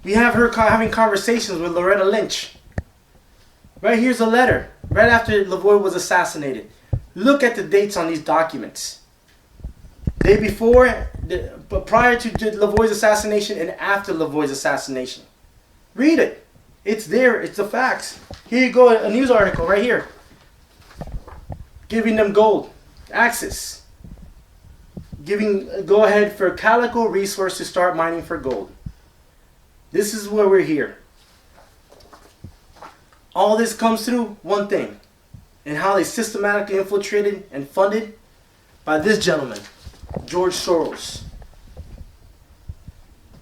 We have her having conversations with Loretta Lynch. Right here's a letter, right after LaVoy was assassinated. Look at the dates on these documents. Day before, but prior to LaVoy's assassination and after LaVoy's assassination. Read it. It's there. It's the facts. Here you go, a news article right here. Giving them gold. Access. Giving go ahead for Calico Resource to start mining for gold. This is where we're here. All this comes through one thing. And how they systematically infiltrated and funded by this gentleman, George Soros.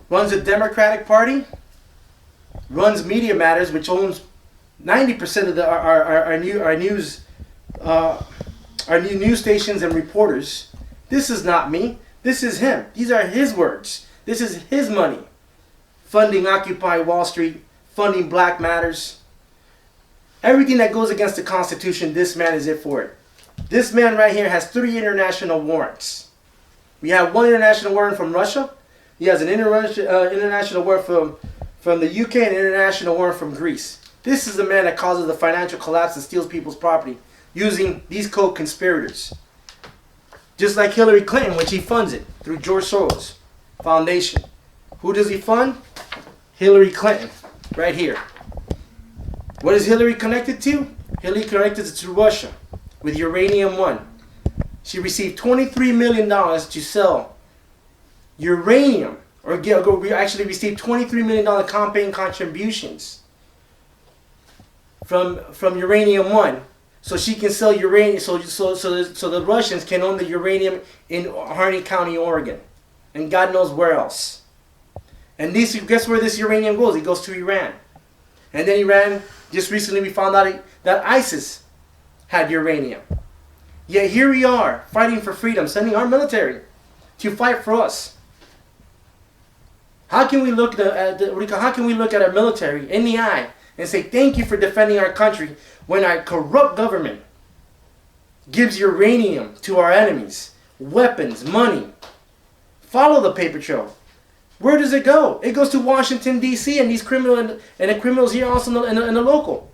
Runs the Democratic Party. Runs Media Matters, which owns 90% of our new news stations and reporters. This is not me. This is him. These are his words. This is his money. Funding Occupy Wall Street, funding Black Matters. Everything that goes against the Constitution, this man is it for it. This man right here has 3 international warrants. We have 1 international warrant from Russia. He has an international warrant from the UK and an international warrant from Greece. This is the man that causes the financial collapse and steals people's property using these co-conspirators. Just like Hillary Clinton, which he funds it through George Soros Foundation. Who does he fund? Hillary Clinton, right here. What is Hillary connected to? Hillary connected to Russia with Uranium One. She received $23 million to sell uranium, or actually received $23 million campaign contributions from Uranium One, so she can sell uranium. So the Russians can own the uranium in Harney County, Oregon, and God knows where else. And guess where this uranium goes? It goes to Iran. And then Iran, just recently we found out that ISIS had uranium. Yet here we are, fighting for freedom, sending our military to fight for us. How can we look at our military in the eye and say thank you for defending our country when our corrupt government gives uranium to our enemies, weapons, money? Follow the paper trail. Where does it go? It goes to Washington, D.C. and these criminals and the criminals here also in the local.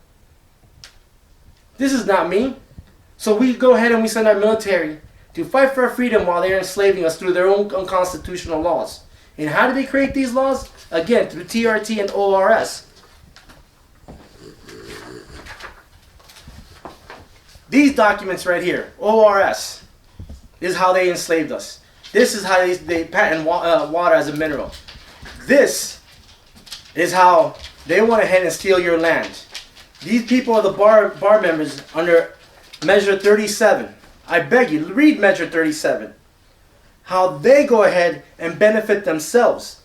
This is not me. So we go ahead and we send our military to fight for our freedom while they're enslaving us through their own unconstitutional laws. And how do they create these laws? Again, through TRT and ORS. These documents right here, ORS, is how they enslaved us. This is how they patent water as a mineral. This is how they went ahead and steal your land. These people are the bar members under Measure 37. I beg you, read Measure 37. How they go ahead and benefit themselves.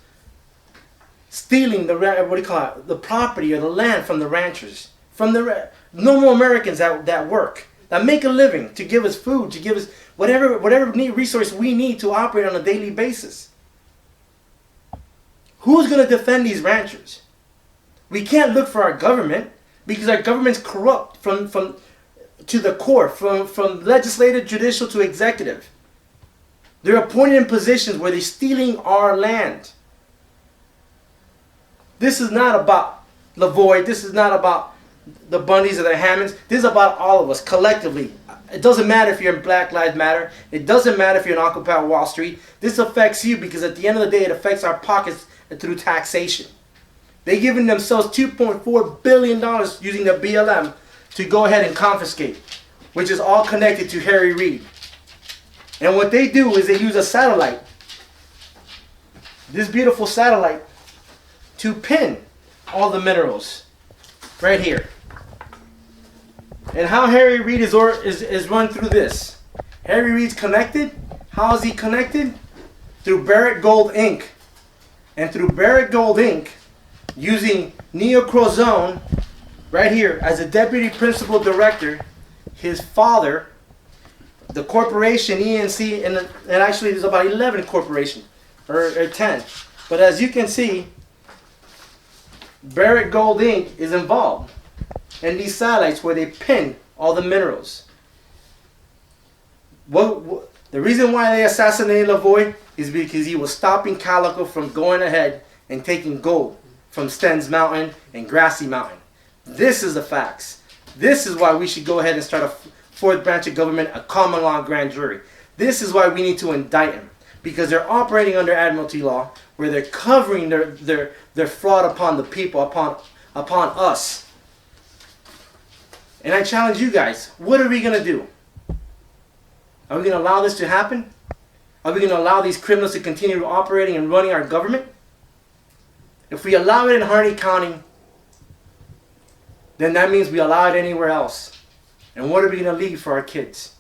Stealing the property or the land from the ranchers. From the normal Americans that work. That make a living to give us food, to give us whatever resource we need to operate on a daily basis. Who's going to defend these ranchers? We can't look for our government because our government's corrupt from to the core, from legislative, judicial to executive. They're appointed in positions where they're stealing our land. This is not about LaVoy. This is not about the Bundys or the Hammonds. This is about all of us collectively. It doesn't matter if you're in Black Lives Matter. It doesn't matter if you're in Occupy Wall Street. This affects you because at the end of the day, it affects our pockets through taxation. They're giving themselves $2.4 billion using the BLM to go ahead and confiscate, which is all connected to Harry Reid. And what they do is they use a satellite, this beautiful satellite, to pin all the minerals right here. And how Harry Reid is run through this. Harry Reid's connected. How is he connected? Through Barrick Gold Inc. And through Barrick Gold Inc., using Neo Crozone right here as a deputy principal director, his father, the corporation ENC, and actually there's about 11 corporations, or 10. But as you can see, Barrick Gold Inc. is involved in these satellites where they pin all the minerals. The reason why they assassinated LaVoy is because he was stopping Calico from going ahead and taking gold from Stens Mountain and Grassy Mountain. This is the facts. This is why we should go ahead and start a fourth branch of government, a common law grand jury. This is why we need to indict them, because they're operating under admiralty law, where they're covering their fraud upon the people, upon us. And I challenge you guys, what are we going to do? Are we going to allow this to happen? Are we going to allow these criminals to continue operating and running our government? If we allow it in Harney County, then that means we allow it anywhere else. And what are we going to leave for our kids?